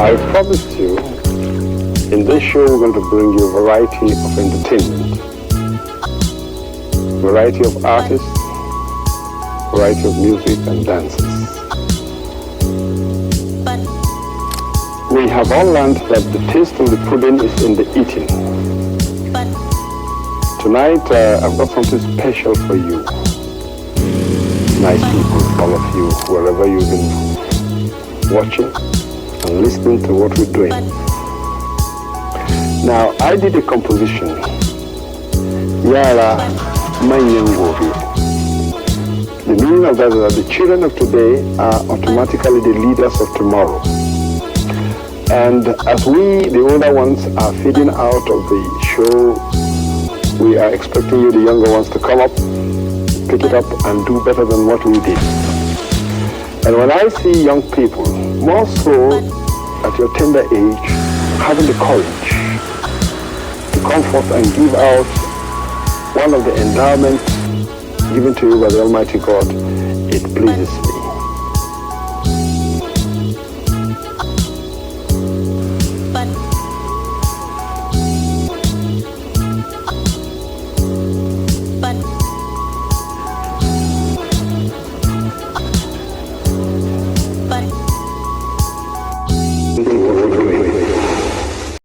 I promised you, in this show we're going to bring you a variety of entertainment, variety of artists, variety of music and dances. We have all learned that the taste of the pudding is in the eating. Tonight I've got something special for you. Nice people, all of you, wherever you've been watching and listening to what we're doing. Now, I did a composition, Yara Manyangobi. The meaning of that is that the children of today are automatically the leaders of tomorrow. And as we, the older ones, are feeding out of the show, we are expecting you, the younger ones, to come up, pick it up, and do better than what we did. And when I see young people, more so at your tender age, having the courage to come forth and give out one of the endowments given to you by the Almighty God, it pleases me.